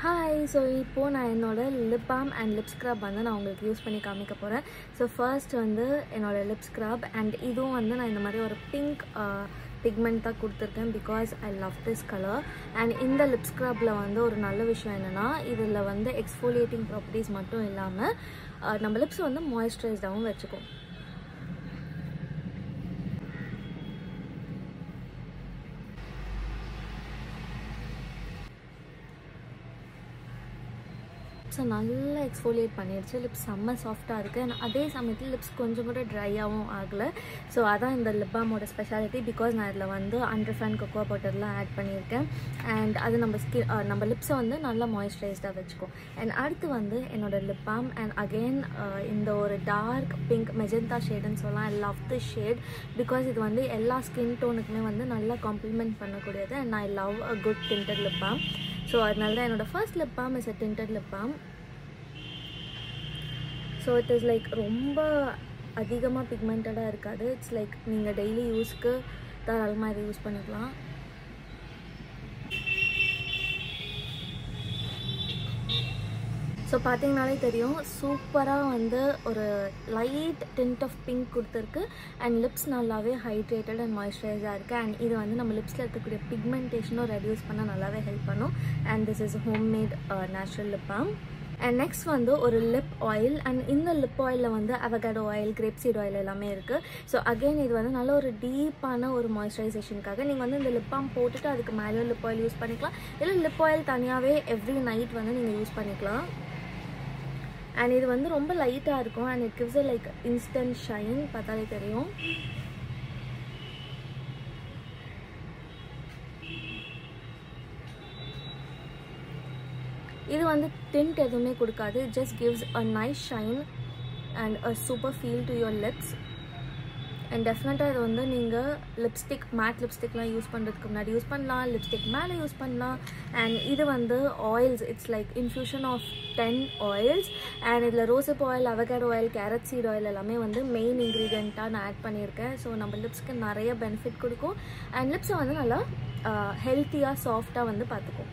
Hi, so இப்போ நான் என்னோட lip balm and lip scrub வந்து நான் உங்களுக்கு யூஸ் பண்ணி காமிக்க போகிறேன். ஸோ ஃபர்ஸ்ட் வந்து என்னோட lip scrub and இதுவும் வந்து நான் இந்த மாதிரி ஒரு பிங்க் பிக்மெண்ட் தான் கொடுத்துருக்கேன் because I love this colour. And இந்த லிப் ஸ்க்ரப்பில் வந்து ஒரு நல்ல விஷயம் என்னென்னா இதில் வந்து எக்ஸ்ஃபோலியேட்டிங் ப்ராப்பர்ட்டிஸ் மட்டும் இல்லாமல் நம்ம லிப்ஸ் வந்து மாய்ஸ்சரைஸ்டாகவும் வச்சுக்கும். லிப்ஸை நல்லா எக்ஸ்ஃபோலியேட் பண்ணிடுச்சு. லிப்ஸ் செம்ம சாஃப்டாக இருக்குது அண்ட் அதே சமயத்தில் லிப்ஸ் கொஞ்சம் கூட ட்ரையாகவும் ஆகலை. ஸோ அதான் இந்த லிப் பாமோட ஸ்பெஷாலிட்டி. பிகாஸ் நான் இதில் வந்து அண்டர்ஃபேன் கொக்கோ பவுடர்லாம் ஆட் பண்ணியிருக்கேன் அண்ட் அது நம்ம லிப்ஸை வந்து நல்லா மாய்ஸ்சரைஸ்டாக வச்சுக்கும். அண்ட் அடுத்து வந்து என்னோடய லிப் பாம் அண்ட் அகெயின் இந்த ஒரு டார்க் பிங்க் மெஜந்தா ஷேடுன்னு சொல்லலாம். I love the shade because இது வந்து எல்லா ஸ்கின் டோனுக்குமே வந்து நல்லா காம்ப்ளிமெண்ட் பண்ணக்கூடியது and I love a good tinted lip balm. So அதனால தான் என்னோடய first lip balm is a tinted lip balm. So it is like ரொம்ப அதிகமாக பிக்மெண்டடாக இருக்காது. இட்ஸ் லைக் நீங்கள் டெய்லி யூஸ்க்கு தாராளமாக இதை யூஸ் பண்ணிக்கலாம். ஸோ பார்த்தீங்கனாலே தெரியும் சூப்பராக வந்து ஒரு லைட் டிண்ட் ஆஃப் பிங்க் கொடுத்துருக்கு அண்ட் லிப்ஸ் நல்லாவே ஹைட்ரேட்டட் அண்ட் மாய்ஸ்சரைஸாக இருக்குது. அண்ட் இது வந்து நம்ம லிப்ஸில் இருக்கக்கூடிய பிக்மெண்டேஷனும் ரெடியூஸ் பண்ண நல்லாவே ஹெல்ப் பண்ணும். And this is homemade natural lip balm. And next வந்து ஒரு லிப் ஆயில் அண்ட் இந்த லிப் ஆயிலில் வந்து avocado oil, grape seed oil எல்லாமே இருக்குது. ஸோ அகெயின் இது வந்து நல்ல ஒரு டீப்பான ஒரு மாய்ஸ்சரைசேஷனுக்காக நீங்கள் வந்து இந்த லிப் பாம் போட்டுட்டு அதுக்கு மேலே லிப் ஆயில் யூஸ் பண்ணிக்கலாம். இல்லை லிப் ஆயில் தனியாகவே எவ்ரி நைட் வந்து நீங்கள் யூஸ் பண்ணிக்கலாம். அண்ட் இது வந்து ரொம்ப லைட்டாக இருக்கும் and it gives like instant shine. பார்த்தாலே தெரியும். இது வந்து டிண்ட் எதுவுமே கொடுக்காது. Just gives a nice shine and a super feel to your lips. And டெஃபினட்டாக இது வந்து நீங்கள் லிப்ஸ்டிக் மேட் லிப்ஸ்டிக்லாம் யூஸ் பண்ணுறதுக்கு முன்னாடி யூஸ் பண்ணலாம், லிப்ஸ்டிக் மேலே யூஸ் பண்ணலாம். அண்ட் இது வந்து oils, it's like infusion of 10 oils and இதில் rosehip oil, avocado oil, carrot seed oil எல்லாமே வந்து மெயின் இன்க்ரீடியண்ட்டாக நான் ஆட் பண்ணியிருக்கேன். ஸோ நம்ம லிப்ஸ்க்கு நிறைய பெனிஃபிட் கொடுக்கும் அண்ட் லிப்ஸை வந்து நல்லா ஹெல்த்தியாக சாஃப்டாக வந்து பார்த்துக்கும்.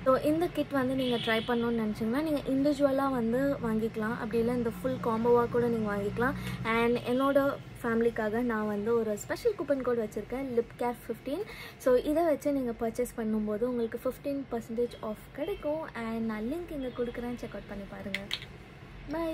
ஸோ இந்த கிட் வந்து நீங்கள் ட்ரை பண்ணணுன்னு நினச்சிங்கன்னா நீங்கள் இண்டிவிஜுவலாக வந்து வாங்கிக்கலாம். அப்படி இல்லை இந்த ஃபுல் காம்போவாக கூட நீங்கள் வாங்கிக்கலாம். அண்ட் என்னோடய ஃபேமிலிக்காக நான் வந்து ஒரு ஸ்பெஷல் கூப்பன் கோட் வச்சுருக்கேன், LipCare 15. ஸோ இதை வச்சு நீங்கள் பர்ச்சேஸ் பண்ணும்போது உங்களுக்கு 15% ஆஃப் கிடைக்கும். அண்ட் நான் லிங்க் இங்கே கொடுக்குறேன், செக் அவுட் பண்ணி பாருங்கள். பை.